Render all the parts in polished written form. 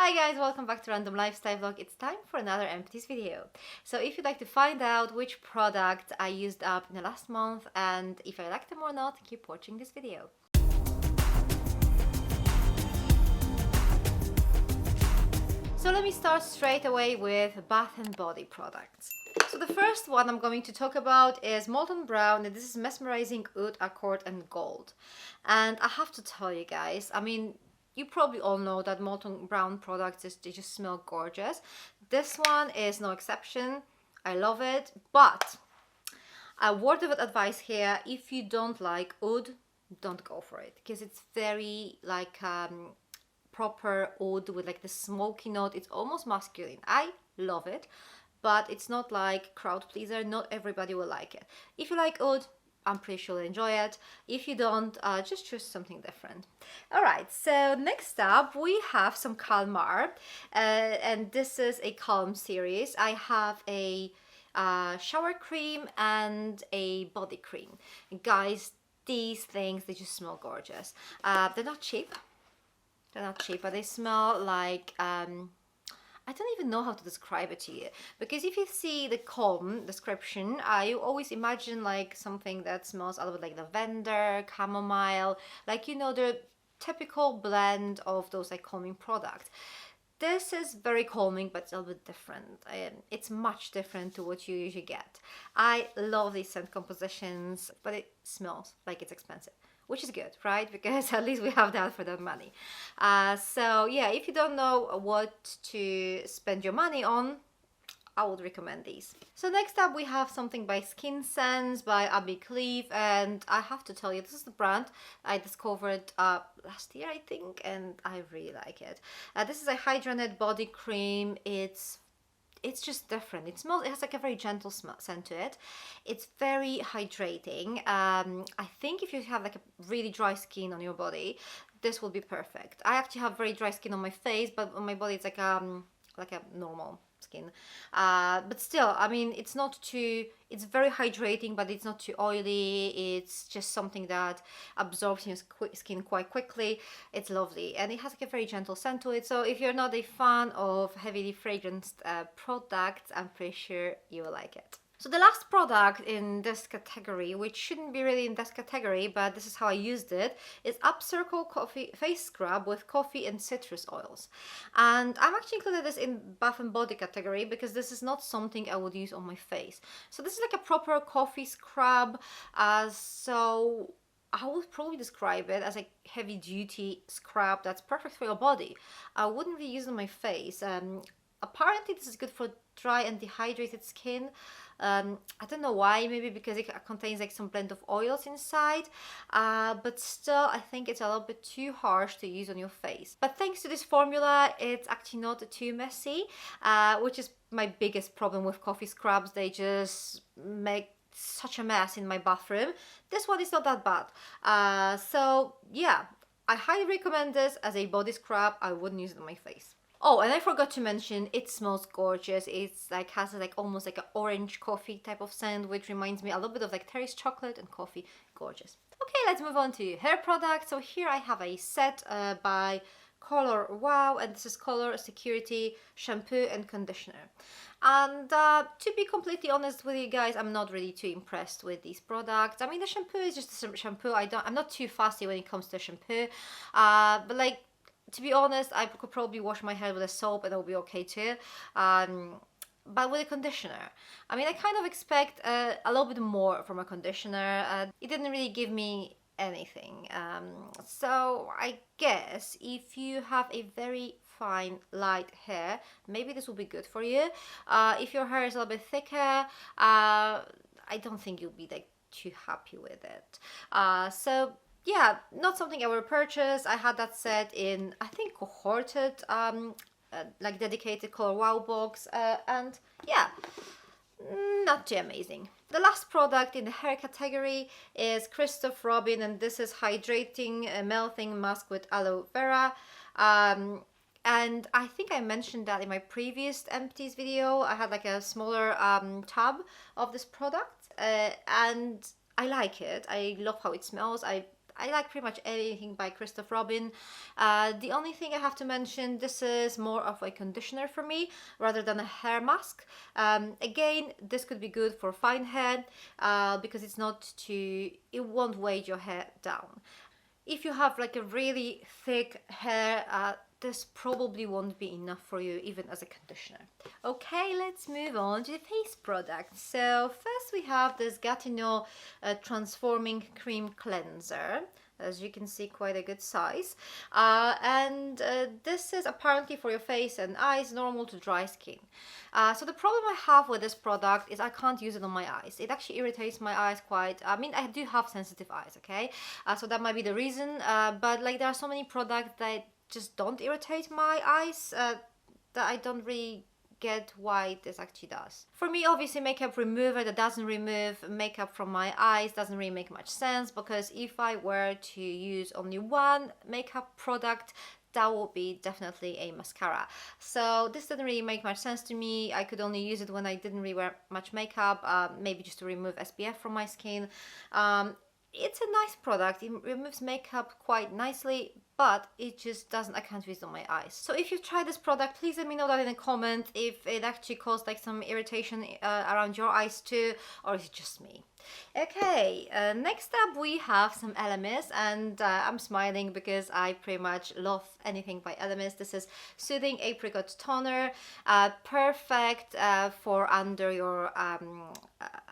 Hi guys, welcome back to Random Lifestyle Vlog. It's time for another Empties video. So if you'd like to find out which product I used up in the last month and if I like them or not, keep watching this video. So let me start straight away with Bath and Body products. So the first one I'm going to talk about is Molten Brown, and this is Mesmerizing Oud, Accord and Gold. And I have to tell you guys, you probably all know that Molten Brown products, they just smell gorgeous. This one is no exception. I love it, but a word of advice here: if you don't like oud, don't go for it, because it's very like proper oud with like the smoky note. It's almost masculine. I love it, but it's not like crowd pleaser. Not everybody will like it. If you like oud, I'm pretty sure you'll enjoy it. If you don't, just choose something different. Alright, so next up we have some Calmar, and this is a Calm series. I have a shower cream and a body cream. And guys, these things, they just smell gorgeous. They're not cheap. But they smell like I don't even know how to describe it to you, because if you see the Calm description, you always imagine like something that smells a little bit like lavender, chamomile, like, you know, the typical blend of those like calming products. This is very calming, but it's a little bit different. It's much different to what you usually get. I love these scent compositions, but it smells like it's expensive, which is good, right? Because at least we have that for that money. So yeah, if you don't know what to spend your money on, I would recommend these. So next up we have something by Skin Sense by Abby Cleave, and I have to tell you, this is the brand I discovered last year, I think, and I really like it. This is a hydrated body cream. It's just different. It has like a very gentle scent to it. It's very hydrating. I think if you have like a really dry skin on your body, this will be perfect. I actually have very dry skin on my face, but on my body it's like a normal skin. But still, I mean, it's very hydrating, but it's not too oily. It's just something that absorbs in your skin quite quickly. It's lovely, and it has like a very gentle scent to it. So if you're not a fan of heavily fragranced products, I'm pretty sure you will like it. So the last product in this category, which shouldn't be really in this category, but this is how I used it, is Upcircle Coffee Face Scrub with coffee and citrus oils. And I'm actually included this in Bath and Body category because this is not something I would use on my face. So this is like a proper coffee scrub. So I would probably describe it as a heavy duty scrub that's perfect for your body. I wouldn't really use it on my face. Apparently this is good for dry and dehydrated skin. I don't know why, maybe because it contains like some blend of oils inside, but still I think it's a little bit too harsh to use on your face. But thanks to this formula, it's actually not too messy, which is my biggest problem with coffee scrubs. They just make such a mess in my bathroom. This one is not that bad. So yeah, I highly recommend this as a body scrub. I wouldn't use it on my face. Oh, and I forgot to mention, it smells gorgeous. It's like has like almost like an orange coffee type of scent, which reminds me a little bit of like Terry's chocolate and coffee. Gorgeous. Okay, let's move on to hair products. So here I have a set by Color Wow, and this is Color Security shampoo and conditioner. And to be completely honest with you guys, I'm not really too impressed with these products. I mean, the shampoo is just a shampoo. I'm not too fussy when it comes to shampoo, but like, to be honest, I could probably wash my hair with a soap and it'll be okay too. But with a conditioner, I mean, I kind of expect a little bit more from a conditioner. It didn't really give me anything. So I guess if you have a very fine light hair, maybe this will be good for you. If your hair is a little bit thicker, I don't think you'll be like too happy with it. So yeah, not something I will purchase. I had that set in, I think, cohorted, like dedicated Color Wow box, and yeah, not too amazing. The last product in the hair category is Christoph Robin, and this is Hydrating Melting Mask with Aloe Vera. And I think I mentioned that in my previous Empties video. I had like a smaller tub of this product, and I like it. I love how it smells. I like pretty much anything by Christoph Robin. The only thing I have to mention, this is more of a conditioner for me rather than a hair mask. Again, this could be good for fine hair because it won't weigh your hair down. If you have like a really thick hair, this probably won't be enough for you even as a conditioner. Okay, let's move on to the face product. So first we have this Gatineau Transforming Cream Cleanser. As you can see, quite a good size. This is apparently for your face and eyes, normal to dry skin. So the problem I have with this product is I can't use it on my eyes. It actually irritates my eyes quite. I mean, I do have sensitive eyes, okay? So that might be the reason. But like there are so many products that just don't irritate my eyes that I don't really get why this actually does. For me, obviously, makeup remover that doesn't remove makeup from my eyes doesn't really make much sense, because if I were to use only one makeup product, that would be definitely a mascara. So this didn't really make much sense to me. I could only use it when I didn't really wear much makeup, maybe just to remove SPF from my skin. It's a nice product. It removes makeup quite nicely, but it just doesn't, I can't use it on my eyes. So if you've tried this product, please let me know that in a comment if it actually caused like some irritation around your eyes too, or is it just me? Okay, next up we have some Elemis, and I'm smiling because I pretty much love anything by Elemis. This is Soothing Apricot Toner, perfect for under your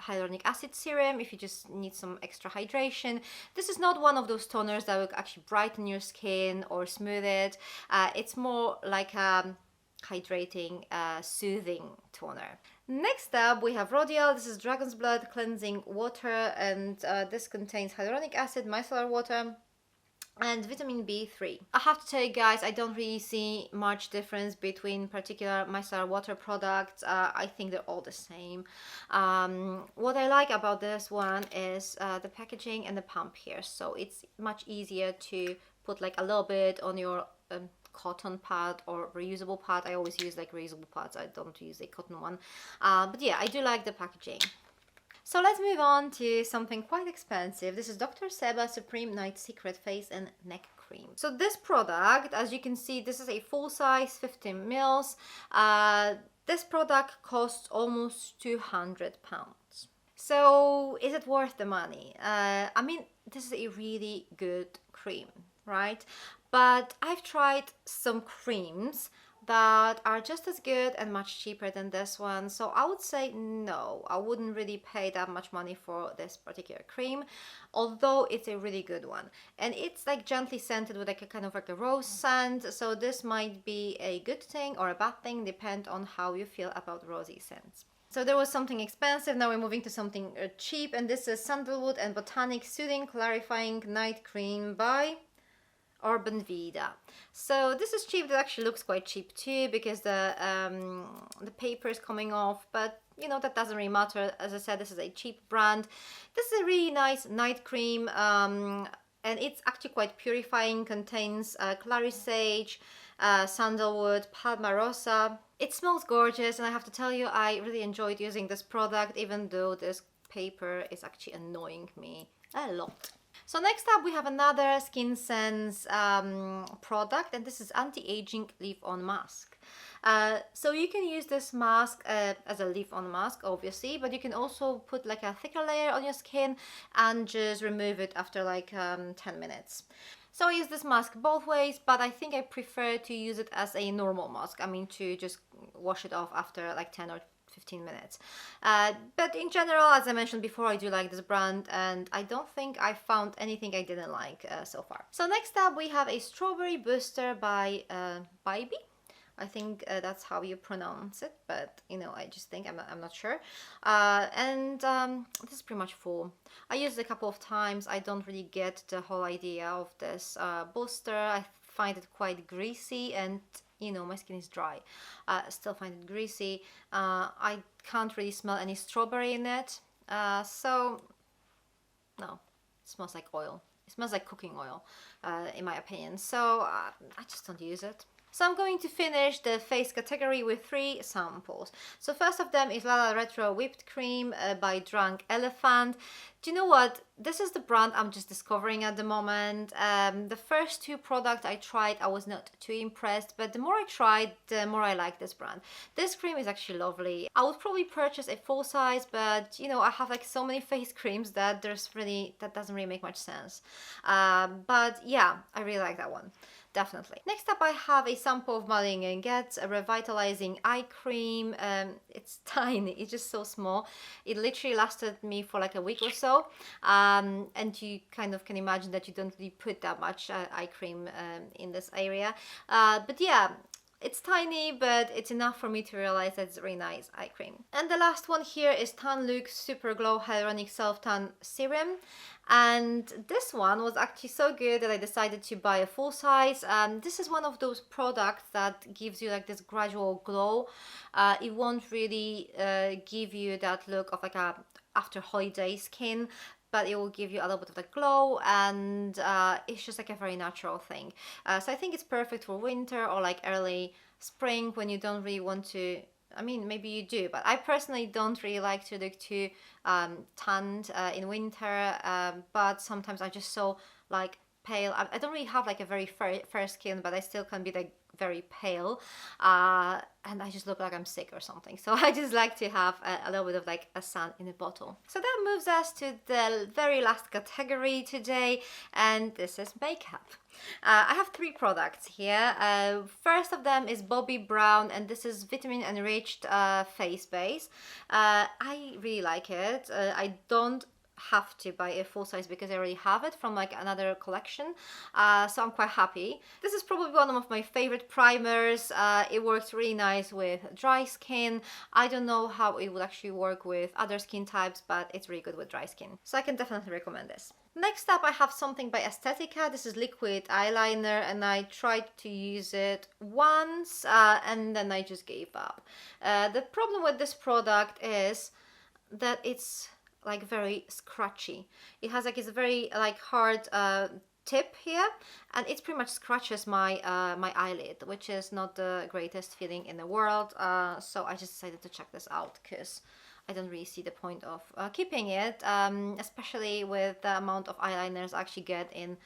hyaluronic acid serum if you just need some extra hydration. This is not one of those toners that will actually brighten your skin or smooth it. It's more like a hydrating, soothing toner. Next up we have Radial. This is Dragon's Blood Cleansing Water, and this contains hyaluronic acid, micellar water, and vitamin B3. I have to tell you guys, I don't really see much difference between particular micellar water products. I think they're all the same. What I like about this one is the packaging and the pump here. So it's much easier to put like a little bit on your cotton pad or reusable pad. I always use like reusable pads. I don't use a cotton one. But yeah, I do like the packaging. So let's move on to something quite expensive. This is Dr. Seba Supreme Night Secret Face and Neck Cream. So this product, as you can see, this is a full size 15 mils. This product costs almost £200. So is it worth the money? I mean, this is a really good cream, right? But I've tried some creams that are just as good and much cheaper than this one, so I would say no, I wouldn't really pay that much money for this particular cream, although it's a really good one. And it's like gently scented with like a kind of like a rose scent, so this might be a good thing or a bad thing, depend on how you feel about rosy scents. So there was something expensive, now we're moving to something cheap, and this is Sandalwood and Botanic Soothing Clarifying Night Cream by Vida. So this is cheap. It actually looks quite cheap too, because the paper is coming off, but you know, that doesn't really matter. As I said, this is a cheap brand. This is a really nice night cream, and it's actually quite purifying. Contains clary sage, sandalwood, palmarosa. It smells gorgeous, and I have to tell you, I really enjoyed using this product, even though this paper is actually annoying me a lot. So next up we have another Skin Sense product, and this is Anti-Aging Leave-On Mask. So you can use this mask as a leave-on mask, obviously, but you can also put like a thicker layer on your skin and just remove it after like 10 minutes. So I use this mask both ways, but I think I prefer to use it as a normal mask. I mean, to just wash it off after like 10 or 15 minutes. But in general, as I mentioned before, I do like this brand, and I don't think I found anything I didn't like so far. So next up we have a Strawberry Booster by Bybee. I think that's how you pronounce it, but you know, I just think I'm not sure. This is pretty much full. I used it a couple of times. I don't really get the whole idea of this booster. I find it quite greasy, and you know, my skin is dry. Still find it greasy. I can't really smell any strawberry in it. So no, it smells like oil. It smells like cooking oil, in my opinion. So I just don't use it. So I'm going to finish the face category with 3 samples. So first of them is Lala Retro Whipped Cream by Drunk Elephant. Do you know what? This is the brand I'm just discovering at the moment. The first 2 products I tried, I was not too impressed, but the more I tried, the more I like this brand. This cream is actually lovely. I would probably purchase a full size, but you know, I have like so many face creams that that doesn't really make much sense. But yeah, I really like that one. Definitely. Next up, I have a sample of Marilyn Getz, a revitalizing eye cream. It's tiny, it's just so small. It literally lasted me for like a week or so. And you kind of can imagine that you don't really put that much eye cream in this area. But yeah, it's tiny, but it's enough for me to realize that it's a really nice eye cream. And the last one here is Tan Luxe Super Glow Hyaluronic Self Tan Serum. And this one was actually so good that I decided to buy a full size. This is one of those products that gives you like this gradual glow. It won't really give you that look of like a after holiday skin, but it will give you a little bit of the glow, and it's just like a very natural thing. So I think it's perfect for winter or like early spring when you don't really want to, I mean, maybe you do, but I personally don't really like to look too tanned in winter, but sometimes I just so like pale. I don't really have like a very fair skin, but I still can be like very pale, and I just look like I'm sick or something. So I just like to have a little bit of like a sun in a bottle. So that moves us to the very last category today, and this is makeup. I have 3 products here. First of them is Bybee Brown, and this is vitamin enriched face base. I really like it. I don't have to buy a full size because I already have it from like another collection, so I'm quite happy. This is probably one of my favorite primers. It works really nice with dry skin. I don't know how it would actually work with other skin types, but it's really good with dry skin, so I can definitely recommend this. Next up, I have something by Estetica. This is liquid eyeliner, and I tried to use it once and then I just gave up. The problem with this product is that it's like very scratchy. It has like it's a very like hard tip here, and it pretty much scratches my my eyelid, which is not the greatest feeling in the world. So I just decided to check this out because I don't really see the point of keeping it, especially with the amount of eyeliners I actually get in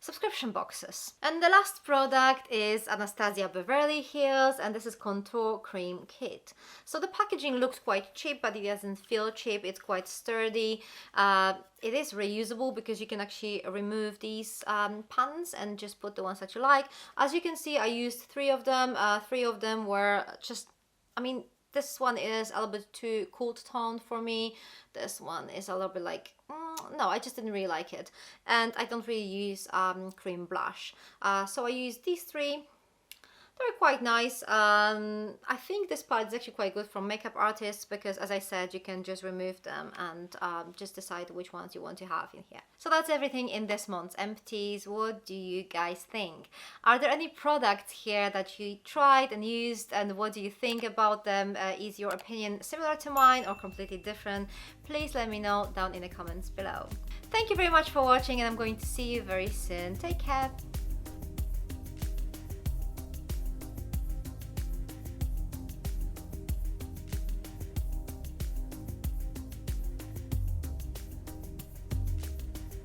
subscription boxes. And the last product is Anastasia Beverly Hills, and this is Contour Cream Kit. So the packaging looks quite cheap, but it doesn't feel cheap. It's quite sturdy. It is reusable because you can actually remove these pans and just put the ones that you like. As you can see, I used 3 of them. 3 of them were just, I mean, this one is a little bit too cool toned for me. This one is a little bit like, no, I just didn't really like it. And I don't really use cream blush. So I use these 3. They're quite nice. I think this palette is actually quite good for makeup artists because, as I said, you can just remove them and just decide which ones you want to have in here. So that's everything in this month's Empties. What do you guys think? Are there any products here that you tried and used, and what do you think about them? Is your opinion similar to mine or completely different? Please let me know down in the comments below. Thank you very much for watching, and I'm going to see you very soon. Take care.